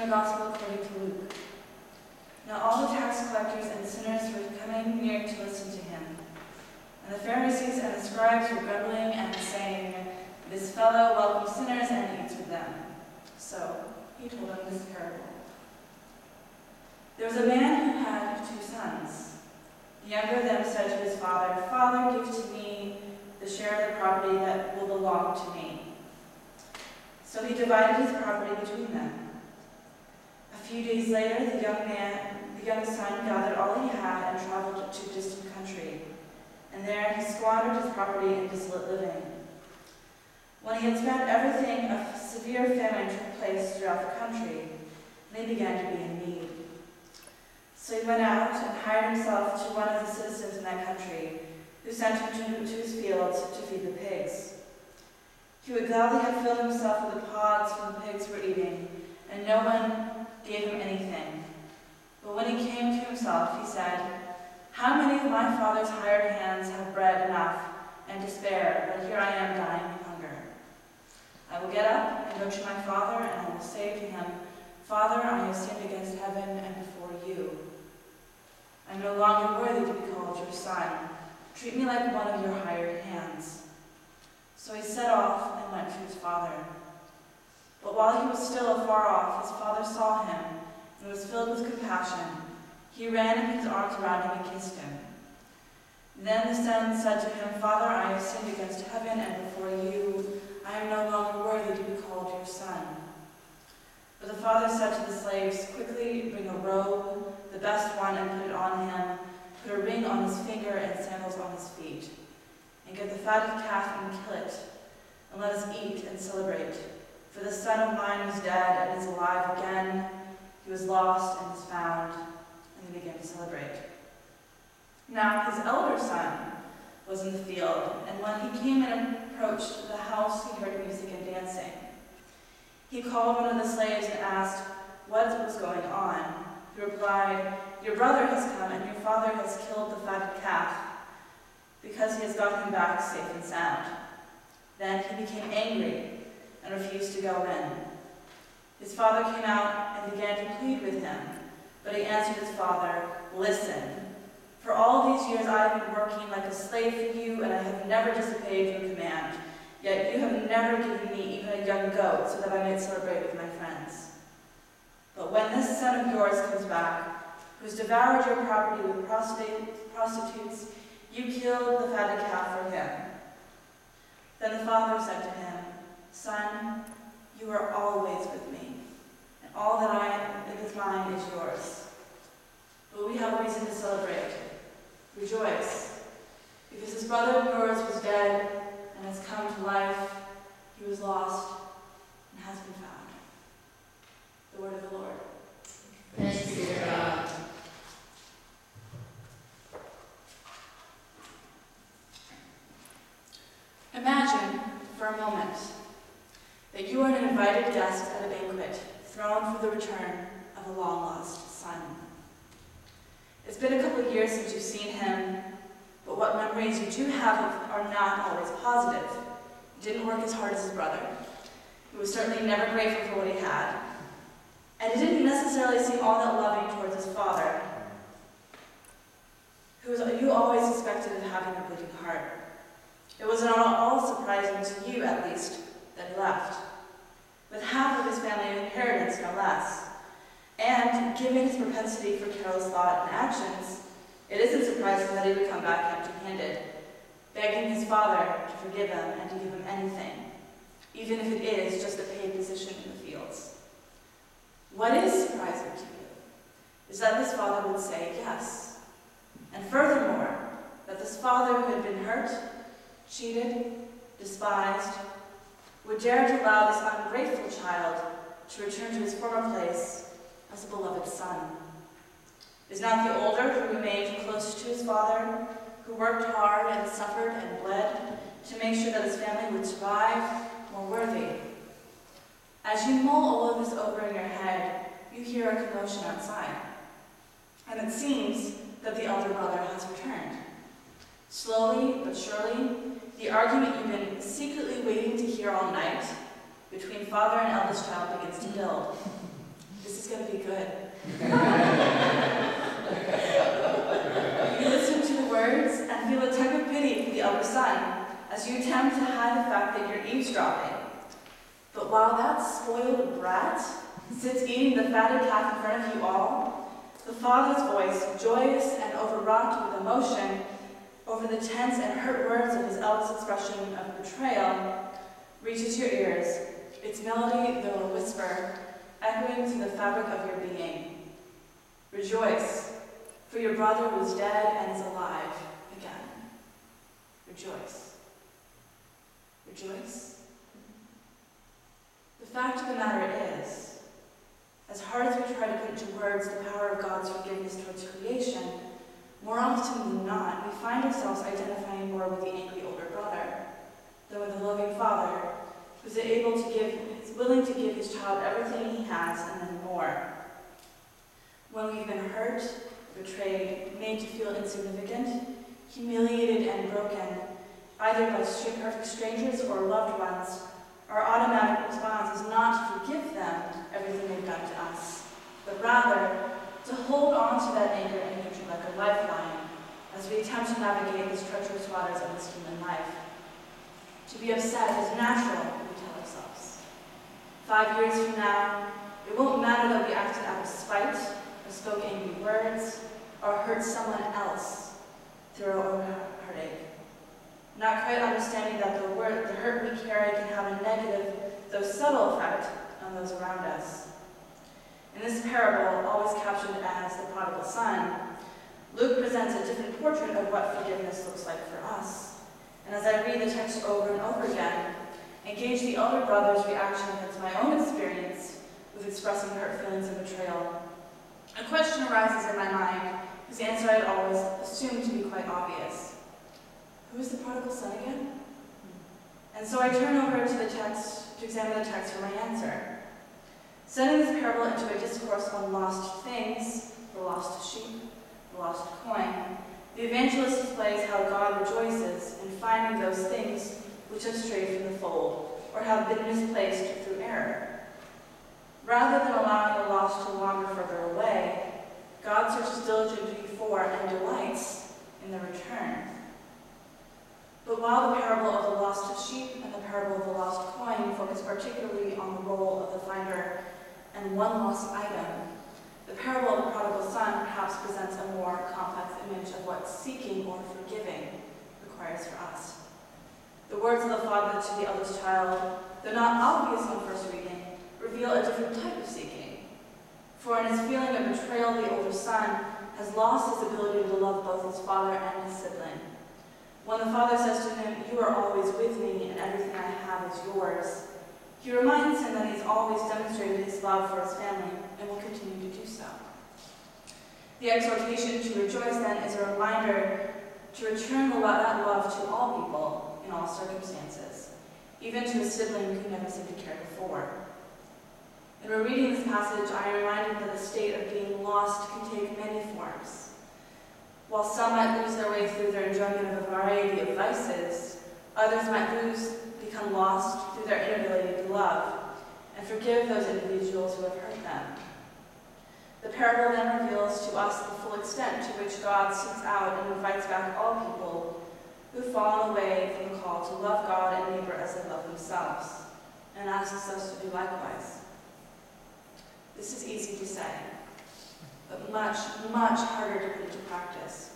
from the Gospel according to Luke. Now all the tax collectors and sinners were coming near to listen to him. And the Pharisees and the scribes were grumbling and saying, "This fellow welcomes sinners and eats with them." So he told them this parable. There was a man who had 2 sons. The younger of them said to his father, "Father, give to me the share of the property that will belong to me." So he divided his property between them. A few days later, the young son gathered all he had and traveled to a distant country, and there he squandered his property in dissolute living. When he had spent everything, a severe famine took place throughout the country, and they began to be in need. So he went out and hired himself to one of the citizens in that country, who sent him to his fields to feed the pigs. He would gladly have filled himself with the pods from the pigs were eating, and no one gave him anything. But when he came to himself, he said, "How many of my father's hired hands have bread enough and to spare, but here I am dying of hunger? I will get up and go to my father, and I will say to him, 'Father, I have sinned against heaven and before you. I am no longer worthy to be called your son. Treat me like one of your hired hands.' So he set off and went to his father. But while he was still afar off, his father saw him and was filled with compassion. He ran and put his arms around him and kissed him. Then the son said to him, 'Father, I have sinned against heaven and before you. I am no longer worthy to be called your son.' But the father said to the slaves, 'Quickly bring a robe, the best one, and put it on him. Put a ring on his finger and sandals on his feet. And get the fatted calf and kill it. And let us eat and celebrate. For the son of mine was dead and is alive again. He was lost and is found.' And they began to celebrate. Now his elder son was in the field, and when he came and approached the house, he heard music and dancing. He called one of the slaves and asked what was going on. He replied, 'Your brother has come, and your father has killed the fatted calf, because he has got him back safe and sound.' Then he became angry and refused to go in. His father came out and began to plead with him, but he answered his father, 'Listen, for all these years I have been working like a slave for you, and I have never disobeyed your command. Yet you have never given me even a young goat so that I might celebrate with my friends. But when this son of yours comes back, who has devoured your property with prostitutes, you killed the fatted calf for him.' Then the father said to him, 'Son, you are always with me, and all that is mine is yours. But we have reason to celebrate. Rejoice, because this brother of yours was dead and has come to life. He was lost and has been found.'" The word of the Lord. Thanks be to God. Imagine for a moment that you are an invited guest at a banquet thrown for the return of a long-lost son. It's been a couple of years since you've seen him, but what memories you do have are not always positive. He didn't work as hard as his brother. He was certainly never grateful for what he had. And he didn't necessarily seem all that loving towards his father, who you always suspected of having a bleeding heart. It was not at all surprising to you, at least, that he left, with half of his family inheritance, no less. And given his propensity for careless thought and actions, it isn't surprising that he would come back empty-handed, begging his father to forgive him and to give him anything, even if it is just a paid position in the fields. What is surprising to you is that this father would say yes, and furthermore, that this father who had been hurt, cheated, despised, would dare to allow this ungrateful child to return to his former place as a beloved son. Is not the older who remained close to his father, who worked hard and suffered and bled to make sure that his family would survive, more worthy? As you mull all of this over in your head, you hear a commotion outside, and it seems that the elder brother has returned. Slowly but surely, the argument you've been secretly waiting to hear all night between father and eldest child begins to build. This is going to be good. You listen to the words and feel a tug of pity for the elder son as you attempt to hide the fact that you're eavesdropping. But while that spoiled brat sits eating the fatted calf in front of you all, the father's voice, joyous and overwrought with emotion over the tense and hurt words of his eldest expression of betrayal, reaches your ears, its melody, though a whisper, echoing through the fabric of your being. Rejoice, for your brother was dead and is alive again. Rejoice. Rejoice. The fact of the matter is, as hard as we try to put into words the power of God's forgiveness towards creation, more often than not, we find ourselves identifying more with the angry older brother than with the loving father who's willing to give his child everything he has and then more. When we've been hurt, betrayed, made to feel insignificant, humiliated and broken, either by perfect strangers or loved ones, our automatic response is not to forgive them everything they've done to us, but rather to hold on to that anger and hatred like a lifeline as we attempt to navigate these treacherous waters of this human life. To be upset is natural, we tell ourselves. 5 years from now, it won't matter that we acted out of spite, or spoke angry words, or hurt someone else through our own heartache. Not quite understanding that the hurt we carry can have a negative, though subtle effect on those around us. In this parable, always captioned as the prodigal son, Luke presents a different portrait of what forgiveness looks like for us. And as I read the text over and over again, engage the elder brother's reaction against my own experience with expressing hurt feelings of betrayal, a question arises in my mind whose answer I had always assumed to be quite obvious. Who is the prodigal son again? And so I turn over to the text to examine the text for my answer. Setting this parable into a discourse on lost things, the lost sheep, the lost coin, the evangelist displays how God rejoices in finding those things which have strayed from the fold or have been misplaced through error. Rather than allowing the lost to wander further away, God searches diligently for and delights in the return. But while the parable of the lost sheep and the parable of the lost coin focus particularly on the role of the finder and one lost item, the parable of the prodigal son perhaps presents a more complex image of what seeking or forgiving requires for us. The words of the father to the eldest child, though not obvious on first reading, reveal a different type of seeking. For in his feeling of betrayal, the older son has lost his ability to love both his father and his sibling. When the father says to him, "You are always with me, and everything I have is yours," he reminds him that he's always demonstrated his love for his family and will continue to do so. The exhortation to rejoice, then, is a reminder to return that love to all people in all circumstances, even to a sibling who never seemed to care before. In rereading this passage, I am reminded that the state of being lost can take many forms. While some might lose their way through their enjoyment of a variety of vices, others might become lost through their inability to love and forgive those individuals who have hurt them. The parable then reveals to us the full extent to which God seeks out and invites back all people who've fallen away from the call to love God and neighbor as they love themselves, and asks us to do likewise. This is easy to say, but much, much harder to put into practice.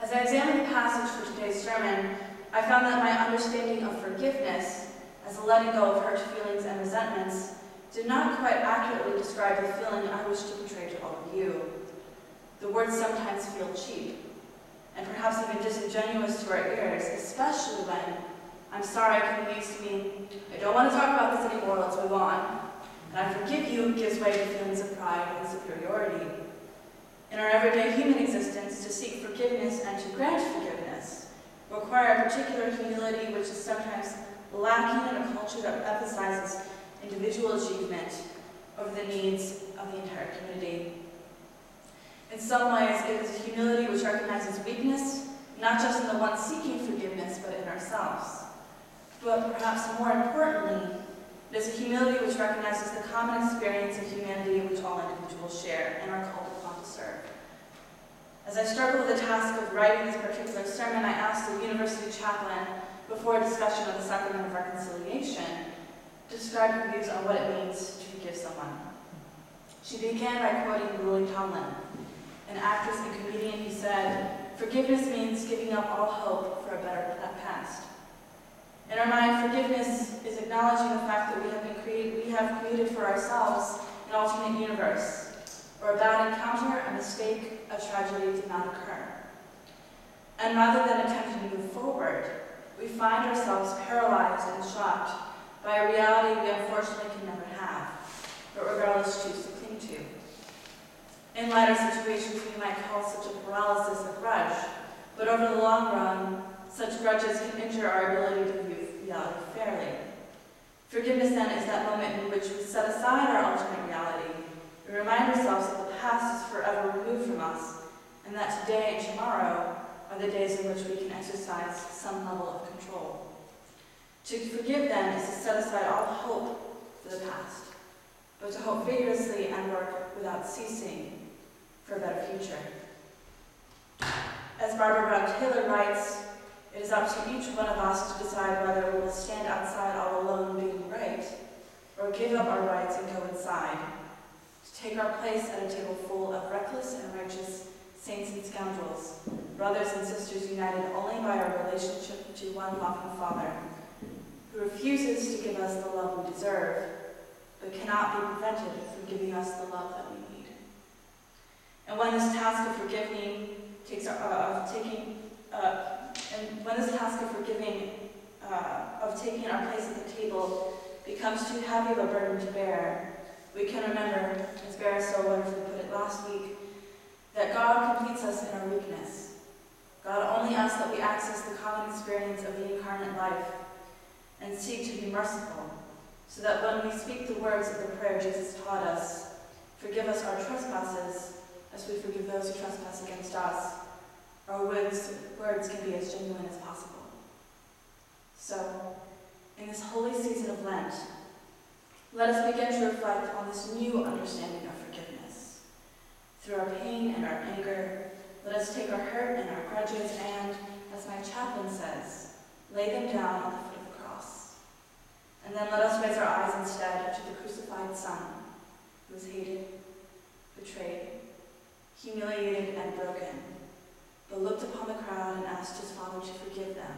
As I examined the passage for today's sermon, I found that my understanding of forgiveness as a letting go of hurt feelings and resentments did not quite accurately describe the feeling I wish to portray to all of you. The words sometimes feel cheap, and perhaps even disingenuous to our ears, especially when "I'm sorry" can be used to mean "I don't want to talk about this anymore, let's move on." And "I forgive you" gives way to feelings of pride and superiority. In our everyday human existence, to seek forgiveness and to grant forgiveness require a particular humility which is sometimes lacking in a culture that emphasizes individual achievement over the needs of the entire community. In some ways, it is a humility which recognizes weakness, not just in the one seeking forgiveness, but in ourselves. But perhaps more importantly, It is a humility which recognizes the common experience of humanity which all individuals share and are called upon to serve. As I struggled with the task of writing this particular sermon, I asked the university chaplain, before a discussion of the sacrament of reconciliation, to describe her views on what it means to forgive someone. She began by quoting Lily Tomlin, an actress and comedian who said, "Forgiveness means giving up all hope for a better past." In our mind, forgiveness is acknowledging the fact that we have created for ourselves an alternate universe, where a bad encounter, a mistake, a tragedy did not occur. And rather than attempting to move forward, we find ourselves paralyzed and shocked by a reality we unfortunately can never have, but regardless choose to cling to. In lighter situations, we might call such a paralysis a grudge, but over the long run, such grudges can injure our ability to view reality fairly. Forgiveness, then, is that moment in which we set aside our alternate reality and remind ourselves that the past is forever removed from us, and that today and tomorrow are the days in which we can exercise some level of control. To forgive, then, is to set aside all hope for the past, but to hope vigorously and work without ceasing for a better future. As Barbara Brown Taylor writes, "It is up to each one of us to decide whether we will stand outside all alone being right, or give up our rights and go inside, to take our place at a table full of reckless and righteous saints and scoundrels, brothers and sisters united only by our relationship to one loving Father, who refuses to give us the love we deserve, but cannot be prevented from giving us the love that we need." And when this task of forgiving taking our place at the table becomes too heavy of a burden to bear, we can remember, as Barry so wonderfully put it last week, that God completes us in our weakness. God only asks that we access the common experience of the incarnate life and seek to be merciful, so that when we speak the words of the prayer Jesus taught us, "Forgive us our trespasses as we forgive those who trespass against us," our words can be as genuine as possible. So, in this holy season of Lent, let us begin to reflect on this new understanding of forgiveness. Through our pain and our anger, let us take our hurt and our grudges and, as my chaplain says, lay them down at the foot of the cross. And then let us raise our eyes instead to the crucified Son, who was hated, betrayed, humiliated, and broken, but looked upon the crowd and asked his Father to forgive them,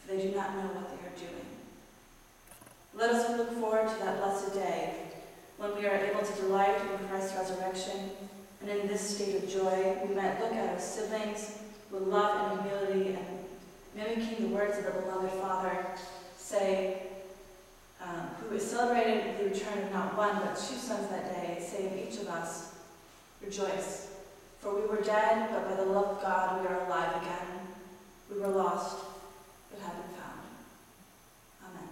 for they do not know what they are doing. Let us look forward to that blessed day when we are able to delight in Christ's resurrection, and in this state of joy we might look at our siblings with love and humility, and mimicking the words of the beloved Father, say, who is celebrated the return of not one but two sons that day, say of each of us, "Rejoice, for we were dead, but by the love of God we are alive again. We were lost, but have been found." Amen.